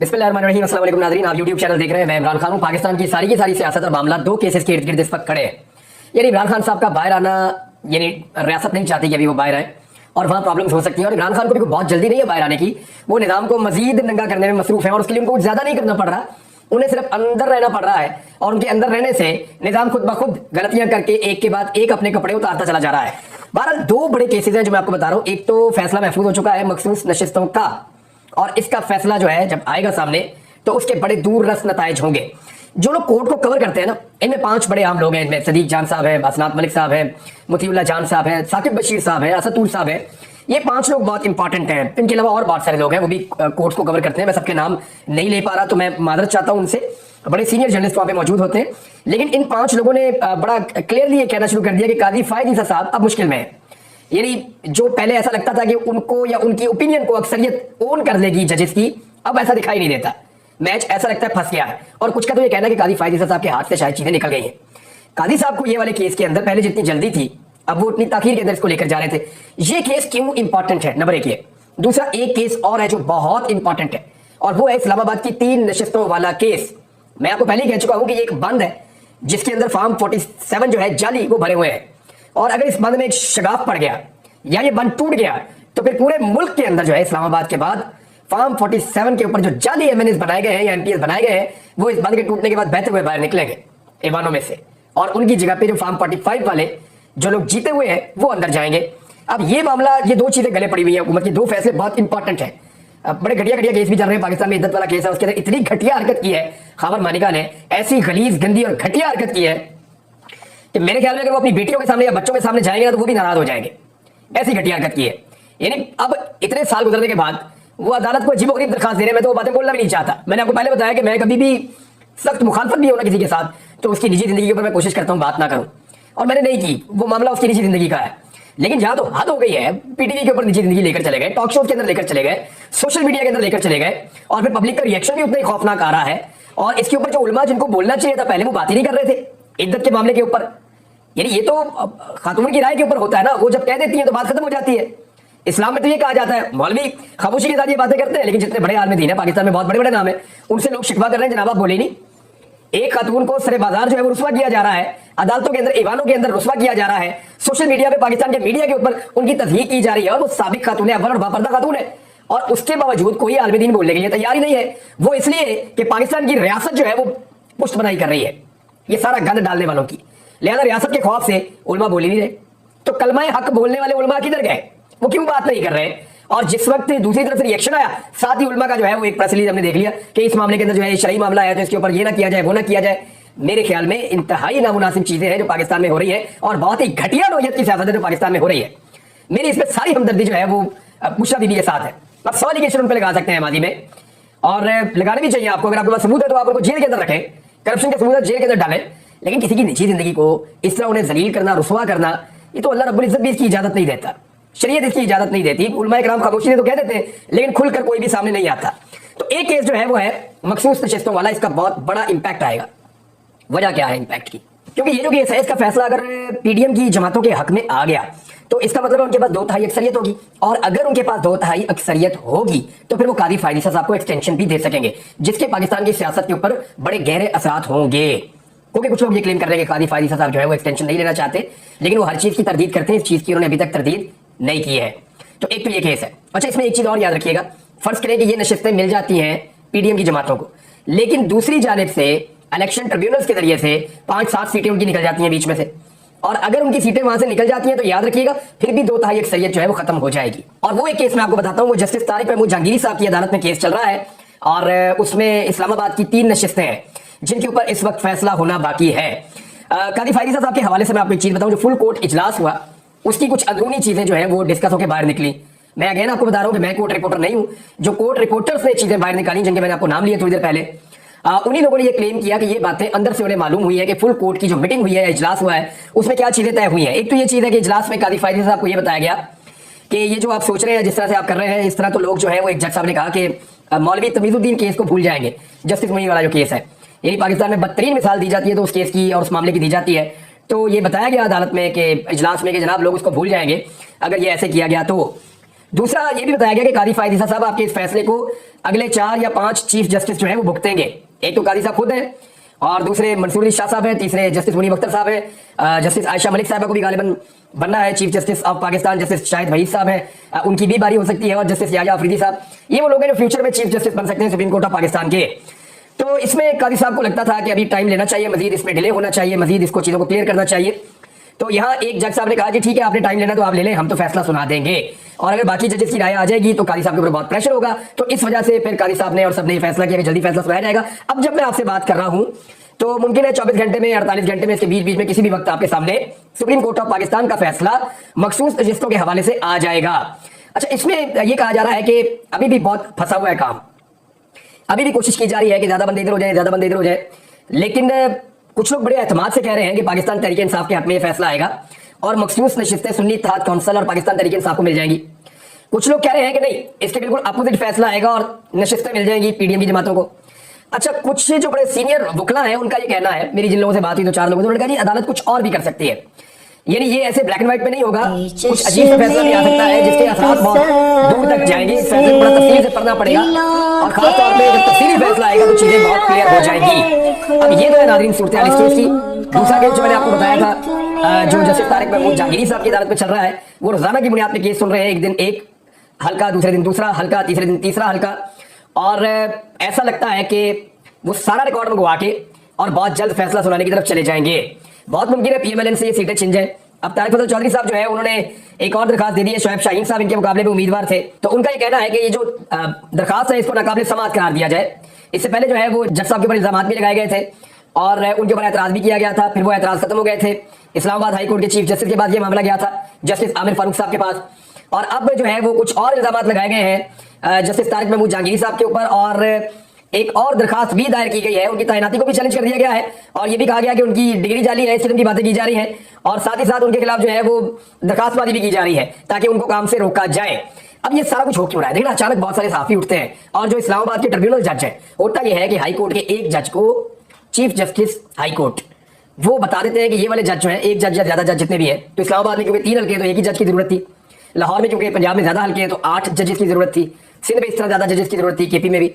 बिस्मिल्लाहिर्रहमानिर्रहीम। अस्सलाम वालेकुम नाज़रीन, आप यूट्यूब चैनल देख रहे हैं। मैं इमरान खान हूँ। पाकिस्तान की सारी सियासत और मामला दो केसेस के इर्द गिर्द इस वक्त खड़े हैं। यानी इमरान खान साहब का बाहर आना, यानी रियासत नहीं चाहती कि अभी वो बाहर आए और वहाँ प्रॉब्लम्स हो सकती हैं। और इमरान खान को भी बहुत जल्दी नहीं है बाहर आने की, वो निज़ाम को मजीद नंगा करने में मसरूफ है और उसके लिए उनको ज़्यादा नहीं करना पड़ रहा, उन्हें सिर्फ अंदर रहना पड़ रहा है। और उनके अंदर रहने से निज़ाम खुद ब खुद गलतियां करके एक के बाद एक अपने कपड़े उतारता चला जा रहा है। बहरहाल दो बड़े केसेस हैं जो मैं आपको बता रहा हूँ। एक तो फैसला महफूज हो चुका है मखसूस नशिस्तों का, और इसका फैसला जो है जब आएगा सामने तो उसके बड़े दूर रस नताइज होंगे। जो लोग कोर्ट को कवर करते हैं ना, इनमें 5 बड़े आम लोग हैं। इनमें सदीक जान साहब है, असनात मलिक साहब है, मुतीउल्लाह जान साहब है, साकिब बशीर साहब है, असदुल साहब है। ये 5 लोग बहुत इंपॉर्टेंट हैं। इनके अलावा और बहुत सारे लोग हैं, वो भी कोर्ट्स को कवर करते हैं। मैं सबके नाम नहीं ले पा रहा तो मैं मादरत चाहता हूं उनसे। बड़े सीनियर जर्नलिस्ट वहां पे मौजूद होते हैं। लेकिन इन 5 लोगों ने बड़ा क्लियरली ये कहना शुरू कर दिया कि काजी फायद ईसा साहब अब मुश्किल में है। यानी जो पहले ऐसा लगता था कि उनको या उनकी ओपिनियन को अक्सरियत ओन कर लेगी जजेस की, अब ऐसा दिखाई नहीं देता। मैच ऐसा लगता है फंस गया है। और कुछ का तो ये कहना है कि काजी फायद ईसा साहब के हाथ से शायद चीजें निकल गई हैं। काजी साहब को ये वाले केस के अंदर पहले जितनी जल्दी थी, अब वो उतनी ताखीर के अंदर इसको लेकर जा रहे थे। ये केस क्यों इंपॉर्टेंट है, नंबर 1 ये। दूसरा, एक केस और है जो बहुत इंपॉर्टेंट है, और वो है इस्लामाबाद की 3 नशिस्तों वाला केस। मैं आपको पहले ही कह चुका हूं कि ये एक बंद है जिसके अंदर फॉर्म 47 जो है जाली वो भरे हुए हैं। और अगर इस बंद में एक शगाफ पड़ गया या ये बंद टूट गया तो फिर पूरे मुल्क के अंदर जो है इस्लामाबाद के बाद फॉर्म 47 के ऊपर जो जाली एमएनएस बनाए गए हैं या एमपीएस बनाए गए हैं, वो इस बंद के टूटने के बाद बहते हुए बाहर निकलेंगे ईवानों में से, और उनकी जगह पे जो फॉर्म 45 वाले जो लोग जीते हुए हैं वो अंदर जाएंगे। अब ये मामला, ये 2 चीजें गले पड़ी हुई है हुकूमत के। 2 फैसले बहुत इंपॉर्टेंट है। बड़े घटिया केस भी चल रहे हैं पाकिस्तान में। इद्दत वाला केस है, उसके अंदर इतनी घटिया हरकत की है खावर मानिका ने, ऐसी गलीज गंदी और घटिया हरकत की है कि मेरे ख्याल में अगर वो अपनी बेटियों के सामने या बच्चों के सामने जाएंगे ना तो वो भी नाराज हो जाएंगे। ऐसी घटिया हरकत की है। यानी अब इतने साल गुजरने के बाद वो अदालत को अजीबोगरीब दरखास्त दे रहे हैं। मैं तो वो बातें बोलना भी नहीं चाहता। मैंने आपको पहले बताया कि मैं कभी भी सख्त मुखालफत भी होना किसी के साथ तो उसकी निजी जिंदगी के ऊपर मैं कोशिश करता हूँ बात ना करूं, और मैंने नहीं की। वो मामला उसकी निजी जिंदगी का है। लेकिन जहां तो हद हो गई है, पीटीवी के ऊपर निजी जिंदगी लेकर चले गए, टॉक शो के अंदर लेकर चले गए, सोशल मीडिया के अंदर लेकर चले गए, और फिर पब्लिक का रिएक्शन भी उतना ही खौफनाक आ रहा है। और इसके ऊपर जो उलमा जिनको बोलना चाहिए था पहले, वो बात ही नहीं कर रहे थे इद्दत के मामले के ऊपर। यानी ये तो खातून की राय के ऊपर होता है ना, वो जब कह देती है तो बात खत्म हो जाती है। इस्लाम में तो ये कहा जाता है, मौलवी खामोशी के साथ ये बातें करते हैं, लेकिन जितने बड़े आलम दीन है पाकिस्तान में, बहुत बड़े बड़े नाम है, उनसे लोग शिकवा कर रहे हैं, जनाब आप बोले नहीं। एक खातून को सरे बाजार जो है वो रुस्वा किया जा रहा है, अदालतों के अंदर ईवानों के अंदर रुस्वा किया जा रहा है, सोशल मीडिया पे पाकिस्तान के मीडिया के ऊपर उनकी तस्दीक की जा रही है, और वो साबिक खातून है, अव्वल और बापर्दा खातून है। और उसके बावजूद कोई आलम दीन बोलने के लिए तैयार ही नहीं है। वो इसलिए कि पाकिस्तान की रियासत जो है वो पुष्ट बनाई कर रही है, ये सारा गंद डालने वालों की। लिहाजा रियासत के खौफ से उलमा बोल ही नहीं रहे। तो कलमाए हक बोलने वाले उलमा किधर गए, वो क्यों बात नहीं कर रहे? और जिस वक्त दूसरी तरफ से रिएक्शन आया, साथ ही उलमा का जो है वो एक प्रेस रिलीज हमने देख लिया कि इस मामले के अंदर जो है शरई मामला है तो इसके ऊपर ये ना किया जाए, वो ना किया जाए। मेरे ख्याल में इंतहाई नामुनासिब चीजें हैं जो पाकिस्तान में हो रही है, और बहुत ही घटिया नौयत की सियासत है जो पाकिस्तान में हो रही है। मेरी इसमें सारी हमदर्दी जो है वो बुशरा बीबी के साथ है। आप 100 एलिगेशन उन पर लगा सकते हैं माजी में, और लगाने भी चाहिए आपको। अगर आपके पास सबूत है तो आप उनको जेल के अंदर रखें, करप्शन के सबूत जेल के अंदर डालें। लेकिन किसी की निजी जिंदगी को इस तरह उन्हें जलील करना, रुसवा करना, ये तो अल्लाह रब्बुल इज्जत भी इसकी इजाजत नहीं देता, शरीयत इसकी इजाजत नहीं देती। उलमाए किराम खामोशी से तो कह देते हैं, लेकिन खुलकर कोई भी सामने नहीं आता। तो एक केस जो है वो है मखसूस नशिस्तों वाला। इसका बहुत बड़ा इंपैक्ट आएगा। वजह क्या है इंपैक्ट की? क्योंकि ये जो केस है इसका फैसला अगर पीडीएम की जमातों के हक में आ गया तो इसका मतलब है उनके पास 2/3 अक्सरियत होगी, और अगर उनके पास 2/3 अक्सरियत होगी तो फिर वो काजी फायद ईसा साहब को एक्सटेंशन भी दे सकेंगे, जिसके पाकिस्तान की सियासत के ऊपर बड़े गहरे असरात होंगे। क्योंकि कुछ लोग ये क्लेम कर रहे हैं कि काजी फायद ईसा साहब जो है वो एक्सटेंशन नहीं लेना चाहते, लेकिन वो हर चीज की तरदीद करते हैं। इस चीज की उन्होंने अभी तक तरदीद नहीं की है। तो एक तो ये केस है। अच्छा, इसमें एक चीज और याद रखिएगा, फर्ज करें कि ये नशिस्तें मिल जाती हैं पीडीएम की जमातों को, लेकिन दूसरी जानिब से इलेक्शन ट्रिब्यूनल्स के जरिए से 5-7 सीटें उनकी निकल जाती हैं बीच में से, और अगर उनकी सीटें वहां से निकल जाती हैं तो याद रखिएगा फिर भी 2/3 अक्सरियत जो है वो खत्म हो जाएगी। और वो एक केस मैं आपको बताता हूँ, वो जस्टिस तारिक महमूद जहांगीरी साहब की अदालत में केस चल रहा है, और उसमें इस्लामाबाद की 3 नशिस्तें हैं जिनके ऊपर इस वक्त फैसला होना बाकी है। काजी फायद ईसा साहब के हवाले से मैं आपको एक चीज बताऊं, जो फुल कोर्ट इजलास हुआ उसकी कुछ अंदरूनी चीजें जो है वो डिस्कस होकर बाहर निकली। मैं अगेन आपको बता रहा हूं कि मैं कोर्ट रिपोर्टर नहीं हूं। जो कोर्ट रिपोर्टर्स ने चीजें बाहर निकाली, जिनके मैंने आपको नाम लिए थोड़ी देर पहले, उन्हीं लोगों ने ये क्लेम किया कि ये बातें अंदर से उन्हें मालूम हुई है कि फुल कोर्ट की जो मीटिंग हुई है, इजलास हुआ है, उसमें क्या चीजें तय हुई हैं। एक तो ये चीज है कि इजलास में काजी फायद ईसा साहब को ये बताया गया कि ये जो आप सोच रहे हैं, जिस तरह से आप कर रहे हैं, इस तरह तो लोग जो है वो, एक जज साहब ने कहा कि मौलवी तमीजुद्दीन केस को भूल जाएंगे, जस्टिस मुईन वाला जो केस है, यानी पाकिस्तान में बदतरीन मिसाल दी जाती है तो उस केस की और उस मामले की दी जाती है। तो ये बताया गया अदालत में कि इजलास में कि जनाब लोग उसको भूल जाएंगे अगर ये ऐसे किया गया तो। दूसरा ये भी बताया गया कि कादी फायद ईसा साहब आपके इस फैसले को अगले 4 या 5 चीफ जस्टिस जो है वो भुगतेंगे। एक तो कादी साहब खुद है और दूसरे मंसूर अली शाह साहब हैं, तीसरे जस्टिस मुनीब अख्तर साहब हैं, जस्टिस आयशा मलिक साहब को भी गालिबन बनना है chief justice of Pakistan, justice Shahid Waheed साहब हैं, उनकी भी बारी हो सकती है, और जस्टिस याया अफरीदी साहब, ये वो लोग हैं जो फ्यूचर में चीफ जस्टिस बन सकते हैं सुप्रीम कोर्ट ऑफ पाकिस्तान के। तो इसमें कादी साहब को लगता था कि अभी टाइम लेना चाहिए, मजीद इसमें डिले होना चाहिए, मजीद इसको चीज़ों को क्लियर करना चाहिए। तो यहाँ एक जज साहब ने कहा कि ठीक है आपने टाइम लेना तो आप ले लें, हम तो फैसला सुना देंगे, और अगर बाकी जजेस की राय आ जाएगी तो कादी साहब के ऊपर बहुत प्रेशर होगा। तो इस वजह से फिर कादी साहब ने और सबने फैसला किया कि जल्दी फैसला सुनाया जाएगा। अब जब मैं आपसे बात कर रहा हूँ तो मुमकिन है 24 घंटे में, 48 घंटे में, इसके बीच बीच में किसी भी वक्त आपके सामने सुप्रीम कोर्ट ऑफ पाकिस्तान का फैसला मखसूस नशिस्तों के हवाले से आ जाएगा। अच्छा, इसमें यह कहा जा रहा है कि अभी भी बहुत फंसा हुआ है काम, अभी भी कोशिश की जा रही है कि ज्यादा बंदे इधर हो जाए, ज्यादा बंदे इधर हो जाए, लेकिन कुछ लोग बड़े एतमाद से कह रहे हैं कि पाकिस्तान तहरीक इंसाफ के हक में यह फैसला आएगा और मखसूस नशिस्तें सुन्नी इत्तेहाद काउंसिल और पाकिस्तान तहरीक इंसाफ को मिल जाएंगी। कुछ लोग कह रहे हैं कि नहीं, इसके बिल्कुल अपोजिट फैसला आएगा और नशिस्तें मिल जाएंगी पीडीएम की जमातों को। अच्छा, कुछ जो बड़े सीनियर वकला हैं उनका ये कहना है, मेरी जिन लोगों से बात हुई, 2-4 लोगों से, उन्होंने कहा जी अदालत कुछ और भी कर सकती है, यानी ये ऐसे ब्लैक एंड व्हाइट पे नहीं होगा, कुछ अजीब सा फैसला भी आ सकता है जिसके असरात बहुत दूर तक जाएंगे। इस फैसले को बड़ा तफसील से पढ़ना पड़ेगा और खासतौर पे जब तफसीली फैसला आएगा तो चीजें बहुत क्लियर हो जाएंगी। अब ये तो है नाज़रीन सूरत हाल इस केस की। दूसरा केस जो मैंने आपको बताया था, जो जस्टिस तारिक महमूद जहांगीरी साहब की अदालत में चल रहा है, वो रोजाना की बुनियाद पर केस सुन रहे हैं, एक दिन एक हल्का, दूसरे दिन दूसरा हल्का, तीसरे दिन तीसरा हल्का, और ऐसा लगता है कि वो सारा रिकॉर्ड मंगवा के और बहुत जल्द फैसला सुनाने की तरफ चले जाएंगे। बहुत मुमकिन है पीएमएलएन से ये सीटें छिन जाए। अब तारिक फजल चौधरी साहब जो है उन्होंने एक और दरखास्त दे दी है, शोएब शाहीन साहब इनके मुकाबले में उम्मीदवार थे, तो उनका ये कहना है कि ये जो दरखास्त है इसको नाकाबिल समाअत करार दिया जाए। इससे पहले जो है वो जज साहब के ऊपर इल्जाम भी लगाए गए थे और उनके ऊपर एतराज भी किया गया था, फिर वो एतराज खत्म हो गए थे। इस्लामाबाद हाई कोर्ट के चीफ जस्टिस के बाद ये मामला गया था जस्टिस आमिर फारूक साहब के पास, और अब जो है वो कुछ और इल्जाम लगाए गए हैं जस्टिस तारिक महमूद जहांगीरी साहब के ऊपर, और एक और दरखास्त भी दायर की गई है, उनकी तैनाती को भी चैलेंज कर दिया गया है, और ये भी कहा गया कि उनकी डिग्री जाली है, इस किस्म की बातें की जा रही हैं, और साथ ही साथ उनके खिलाफ जो है वो दरखास्तबाजी भी की जा रही है ताकि उनको काम से रोका जाए। अब ये सारा कुछ हो क्यों रहा है? देखिए, अचानक बहुत सारे सहाफी उठते हैं, और जो इस्लामाबाद के ट्रिब्यूनल जज है, होता यह है कि हाई कोर्ट के एक जज को चीफ जस्टिस हाई कोर्ट वो बता देते हैं कि ये वाले जज जो है, एक जज या ज्यादा जज जितने भी है, तो इस्लामाबाद में क्योंकि 3 हल्के तो एक ही जज की जरूरत थी, लाहौर में क्योंकि पंजाब में ज्यादा हल्के हैं तो 8 जजेस की जरूरत थी, सिंध में इस तरह ज्यादा जजेस की जरूरत थी, केपी में भी।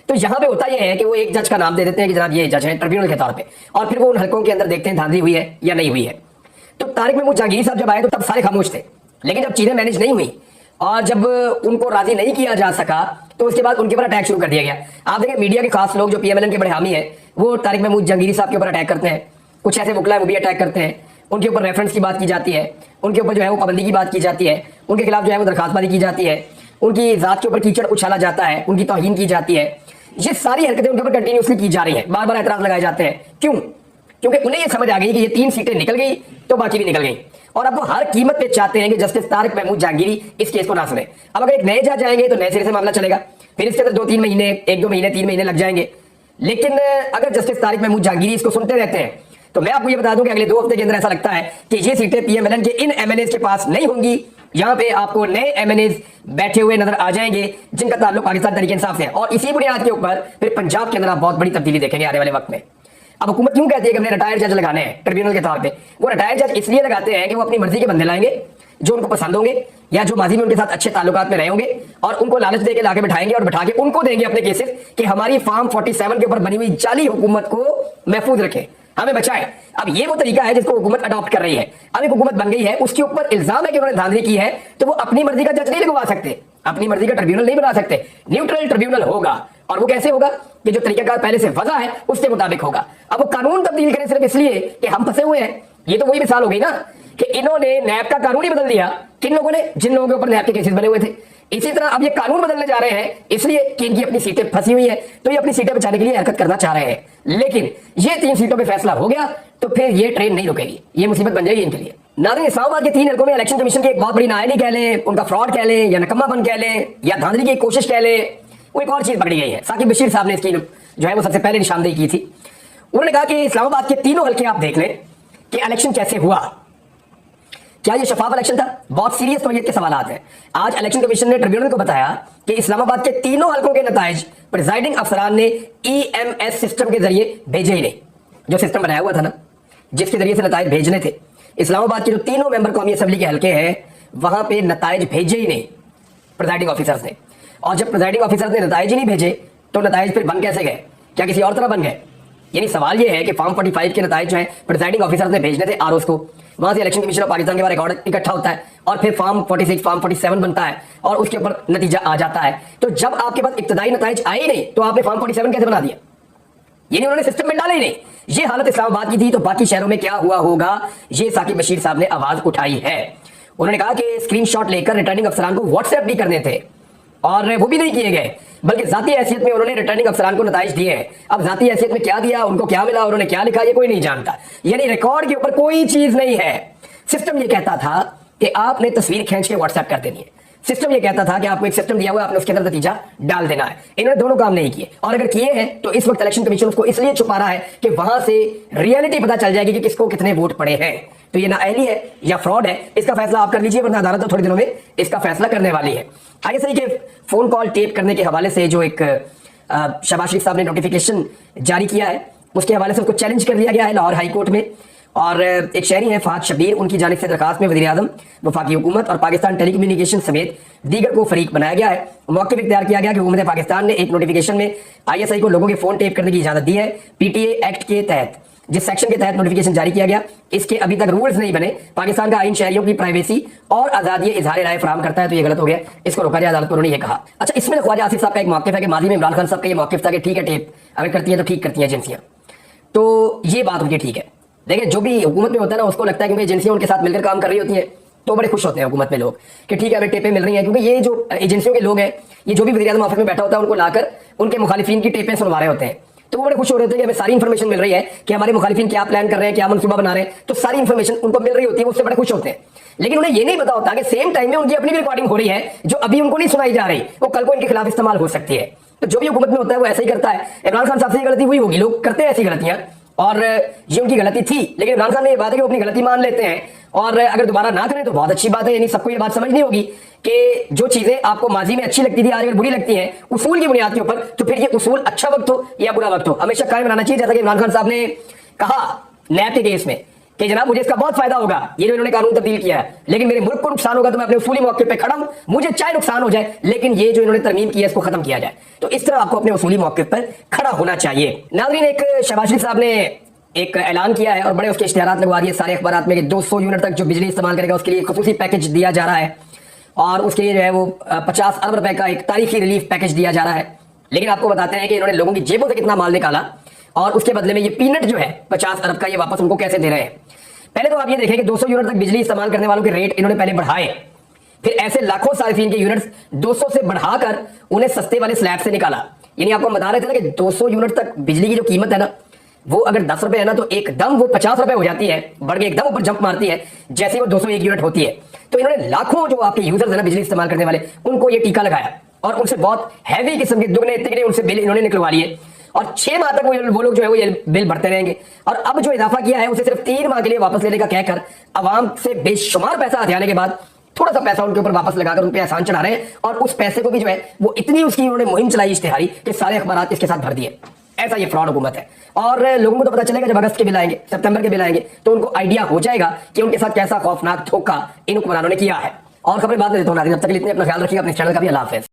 तो यहाँ पे होता यह है कि वो एक जज का नाम दे देते हैं कि जनाब ये जज है ट्रिब्यूनल के तौर पे, और फिर वो उन हल्कों के अंदर देखते हैं धांधली हुई है या नहीं हुई है। तो तारिक महमूद जहांगीरी साहब जब आए तो तब सारे खामोश थे, लेकिन जब चीजें मैनेज नहीं हुई और जब उनको राजी नहीं किया जा सका तो उसके बाद उनके ऊपर अटैक शुरू कर दिया गया। आप देखें, मीडिया के खास लोग जो पीएमएलएन के बड़े हामी है वो तारिक महमूद जहांगीरी साहब के ऊपर अटैक करते हैं, कुछ ऐसे वकला है वो भी अटैक करते हैं, उनके ऊपर रेफरेंस की बात की जाती है, उनके ऊपर जो है वो पाबंदी की बात की जाती है, उनके खिलाफ जो है वो दरखास्तबाजी की जाती है, उनकी जात के ऊपर कीचड़ उछाला जाता है, उनकी तौहीन की जाती है। ये सारी हरकतें उनके ऊपर कंटिन्यूसली की जा रही है, बार बार एतराज लगाए जाते हैं। क्यों? क्योंकि उन्हें ये समझ आ गई कि ये 3 सीटें निकल गई तो बाकी भी निकल गई, और अब वो हर कीमत पे चाहते हैं कि जस्टिस तारिक महमूद जहांगीरी इस केस को ना सुने। अब अगर एक नए जज आएंगे तो नए सिरे से मामला चलेगा, फिर इसके अंदर 2-3 महीने, 1-2 महीने, 3 महीने लग जाएंगे। लेकिन अगर जस्टिस तारिक महमूद जहांगीरी इसको सुनते रहते हैं तो मैं आपको ये बता दूं कि अगले 2 हफ्ते के अंदर ऐसा लगता है कि ये सीटें पीएमएलएन के इन एमएनएज के पास नहीं होंगी। यहाँ पे आपको नए एमएनएज बैठे हुए नजर आ जाएंगे जिनका ताल्लुक पाकिस्तान तहरीक इंसाफ से है, और इसी बुनियाद के ऊपर फिर पंजाब के अंदर आप बहुत बड़ी तब्दीली देखेंगे आने वाले वक्त में। अब हुकूमत क्यों कहती है कि हमने रिटायर्ड जज लगाने हैं ट्रिब्यूनल के तौर पे? वो रिटायर्ड जज इसलिए लगाते हैं कि वो अपनी मर्जी के बंदे लाएंगे जो उनको पसंद होंगे या जो माजी में उनके साथ अच्छे ताल्लुकात में रहे होंगे, और उनको लालच देके लाके बिठाएंगे और बिठा के उनको देंगे अपने केसेस कि हमारी फॉर्म 47 के ऊपर बनी हुई जाली हुकूमत को महफूज रखें, हमें बचाए। अब ये वो तरीका है जिसको हुकूमत अडॉप्ट कर रही है। अब एक हुकूमत बन गई है, उसके ऊपर इल्जाम है कि उन्होंने धांधली की है, तो वो अपनी मर्जी का जज नहीं लगवा सकते, अपनी मर्जी का ट्रिब्यूनल नहीं बना सकते, न्यूट्रल ट्रिब्यूनल होगा। और वो कैसे होगा? कि जो तरीकाकार पहले से वजह है उसके मुताबिक होगा। अब वो कानून तब्दील करें सिर्फ इसलिए कि हम फंसे हुए हैं, ये तो वही मिसाल हो गई ना कि इन्होंने नैब का कानून ही बदल दिया। किन लोगों ने? जिन लोगों के ऊपर नैब के केसेस बने हुए थे। इसी तरह अब ये कानून बदलने जा रहे हैं इसलिए कि इनकी अपनी सीटें फंसी हुई है, तो ये अपनी सीटें बचाने के लिए हरकत करना चाह रहे हैं। लेकिन ये 3 सीटों पे फैसला हो गया तो फिर ये ट्रेन नहीं रुकेगी, ये मुसीबत बन जाएगी इनके लिए। नाज़रीन, इस्लामाबाद के 3 हल्कों में इलेक्शन कमीशन की एक बहुत बड़ी नाअहली कह लें, उनका फ्रॉड कह लें, या नकम्मापन कह लें, या धांधली की कोशिश कह लें, वो एक और चीज पकड़ी गई है। साकिब बशीर साहब ने इसकी जो है वो सबसे पहले निशानदेही की थी। उन्होंने कहा कि इस्लामाबाद के 3 हल्के आप देख लें कि इलेक्शन कैसे हुआ, क्या ये शफाफ इलेक्शन था? बहुत सीरियस नौयत के सवालात हैं। आज इलेक्शन कमीशन ने ट्रिब्यूनल को बताया कि इस्लामाबाद के 3 हल्कों के नताइज प्रिजाइडिंग अफसरान ने EMS सिस्टम के जरिए भेजे ही नहीं। जो सिस्टम बनाया हुआ था ना, जिसके जरिए से नताइज भेजने थे, इस्लामाबाद के जो 3 मेंबर कौमी असेंबली के हल्के हैं वहां पे नताइज भेजे ही नहीं। प्रिजाइडिंग ऑफिसर्स ने। और जब प्रिजाइडिंग ऑफिसर्स ने नताइज ही नहीं भेजे तो नताइज फिर बन कैसे गए? क्या किसी और तरह बन गए? यानी सवाल ये है कि फॉर्म 45 के नताइज जो है प्रिजाइडिंग ऑफिसर्स ने भेजने थे आरओस को, वहां से इलेक्शन कमीशन ऑफ पाकिस्तान के बाद रिकॉर्ड इकट्ठा होता है और फिर फॉर्म 46 फॉर्म 47 बनता है और उसके ऊपर नतीजा आ जाता है। तो जब आपके पास इब्तदाई नताइज आए ही नहीं तो आपने फॉर्म 47 कैसे बना दिया? यानी उन्होंने सिस्टम में डाले ही नहीं। ये हालत इस्लामाबाद की थी तो बाकी शहरों में क्या हुआ होगा, ये साकिब बशीर साहब ने आवाज उठाई है। उन्होंने कहा कि स्क्रीनशॉट लेकर रिटर्निंग अफसरान को व्हाट्सएप भी करने थे और वो भी नहीं किए गए, बल्कि जाती हैसियत में उन्होंने रिटर्निंग अफसरान को नताइज दिए हैं। अब जाती हैसियत में क्या दिया, उनको क्या मिला, उन्होंने क्या लिखा, ये कोई नहीं जानता। यानी रिकॉर्ड के ऊपर कोई चीज नहीं है। सिस्टम ये कहता था कि आपने तस्वीर खींच के व्हाट्सएप कर देनी है। सिस्टम ये कहता था कि आपको एक सिस्टम दिया हुआ है, आपने उसके अंदर नतीजा डाल देना है। इन्होंने दोनों काम नहीं किए, और अगर किए हैं तो इस वक्त इलेक्शन कमीशन उसको इसलिए छुपा रहा है कि वहां से रियलिटी पता चल जाएगी कि किसको कितने वोट पड़े हैं। तो ये नाअहली है या फ्रॉड है, इसका फैसला आप कर लीजिए, वरना अदालत तो थोड़ी दिनों में इसका फैसला करने वाली है। आगे सही के फोन कॉल टेप करने के हवाले से जो एक शहबाज शरीफ साहब ने नोटिफिकेशन जारी किया है, उसके हवाले से उसको चैलेंज कर लिया गया है लाहौर हाई कोर्ट में। और एक शहरी हैं फहद शबीर, उनकी जानिब से दरखास्त में वज़ीर आज़म, वफाकी हुकूमत और पाकिस्तान टेली कम्युनिकेशन समेत दीगर को फरीक बनाया गया है। मौके पर इख्तियार किया गया कि हुकूमत पाकिस्तान ने एक नोटिफिकेशन में ISI को लोगों के फोन टेप करने की इजाजत दी है। PTA एक्ट के तहत जिस सेक्शन के तहत नोटिफिकेशन जारी किया गया, इसके अभी तक रूल्स नहीं बने। पाकिस्तान का आइन शहरियों की प्राइवेसी और आजादी इजहार राय फराहम करता है, तो ये गलत हो गया, इसको रोका जाए, अदालत को उन्होंने ये कहा। अच्छा, इसमें ख्वाजा आसिफ साहब का एक मौक़िफ़ है कि माजी में इमरान खान साहब का ये मौक़िफ़ था कि ठीक है, टेप अगर करती है तो ठीक करती है एजेंसियां, तो ये बात उनकी ठीक है। देखिए, जो भी हुकूमत में होता है ना, उसको लगता है कि एजेंसियां उनके साथ मिलकर काम कर रही होती हैं, तो बड़े खुश होते हैं हुकूमत में लोग कि ठीक है हमें टेपें मिल रही हैं, क्योंकि ये जो एजेंसियों के लोग हैं, ये जो भी वज़ीर आज़म ऑफिस में बैठा होता है, उनको लाकर उनके मुखालिफिन की टेपें सुनवा रहे होते हैं, तो वो बड़े खुश हो रहे थे कि हमें सारी इन्फॉर्मेशन मिल रही है कि हमारे मुखालिफिन क्या प्लान कर रहे हैं, क्या मनसूबा बना रहे हैं, तो सारी इन्फॉर्मेशन उनको मिल रही होती है, उससे बड़े खुश होते हैं। लेकिन उन्हें ये नहीं पता होता कि सेम टाइम में उनकी अपनी भी रिकॉर्डिंग हो रही है, जो अभी उनको नहीं सुनाई जा रही, वो कल को इनके खिलाफ इस्तेमाल हो सकती है। तो जो भी हुकूमत में होता है वो ऐसा ही करता है। इमरान खान साहब से गलती हुई होगी, लोग करते हैं ऐसी गलतियां, और ये उनकी गलती थी, लेकिन इमरान खान ने ये बात है कि वो अपनी गलती मान लेते हैं और अगर दोबारा ना करें तो बहुत अच्छी बात है। यानी सबको ये बात समझनी होगी कि जो चीजें आपको माजी में अच्छी लगती थी, आज अगर बुरी लगती हैं उसूल की बुनियाद के ऊपर, तो फिर ये उसूल अच्छा वक्त हो या बुरा वक्त हो, हमेशा कायम रहना चाहिए। जैसा कि इमरान खान साहब ने कहा नैब के केस में कि जनाब मुझे इसका बहुत फायदा होगा, ये जो इन्होंने कानून तब्दील किया है, लेकिन मेरे मुल्क को नुकसान होगा तो मैं अपने उसूली मौके पे खड़ा हूं, मुझे चाहे नुकसान हो जाए, लेकिन ये जो इन्होंने तरमीम की है इसको खत्म किया जाए। तो इस तरह आपको अपने उसूली मौके पर खड़ा होना चाहिए। नाज़रीन, एक शहबाज शरीफ साहब ने एक ऐलान किया है और बड़े उसके इश्तिहारात लगवा दिए सारे अखबारात में कि 200 यूनिट तक जो बिजली इस्तेमाल करेगा उसके लिए खसूसी पैकेज दिया जा रहा है, और उसके लिए जो है वो 50 अरब रुपए का एक तारीखी रिलीफ पैकेज दिया जा रहा है। लेकिन आपको बताते हैं कि इन्होंने लोगों की जेबों से कितना माल निकाला और उसके बदले में ये पीनट जो है 50 अरब का, ये वापस उनको कैसे दे रहे हैं। पहले तो आप ये देखें कि 200 यूनिट तक बिजली इस्तेमाल करने वालों के रेट इन्होंने पहले बढ़ाए, फिर ऐसे लाखों सार्फिन के यूनिट्स 200 से बढ़ाकर उन्हें सस्ते वाले स्लैब से निकाला। यानी आपको बता रहे थे ना कि 200 यूनिट तक बिजली की जो कीमत है ना, वो अगर 10 रुपए है ना, तो एकदम वो 50 रुपए हो जाती है, बढ़ के एकदम ऊपर जंप मारती है जैसे वो 201 यूनिट होती है। तो इन्होंने लाखों जो आपके यूजर्स है ना बिजली इस्तेमाल करने वाले, उनको ये टीका लगाया और उनसे बहुत हैवी किस्म के दुगने तिगने उनसे बिल इन्होंने निकलवा लिए, और 6 माह तक वो लोग जो है वो ये बिल भरते रहेंगे। और अब जो इजाफा किया है उसे सिर्फ 3 माह के लिए वापस लेने का कहकर आवाम से बेशुमार पैसा हथियाने के बाद थोड़ा सा पैसा उनके ऊपर वापस लगाकर उन पे एहसान चढ़ा रहे हैं, और उस पैसे को भी जो है वो इतनी उसकी उन्होंने मुहिम चलाई इश्तिहारी कि सारे अखबारात इसके साथ भर दिए। ऐसा ये फ्रॉड हुकूमत है। और लोगों को तो पता चलेगा जब अगस्त के बिल आएंगे, सितंबर के बिल आएंगे, तो उनको आइडिया हो जाएगा कि उनके साथ कैसा खौफनाक धोखा इन हुक्मरानों ने किया है। और खबरें बाद में देता हूं नाज़रीन, तब तक के लिए अपना ख्याल रखिएगा, अपने चैनल का भी अल्लाह हाफ़िज़।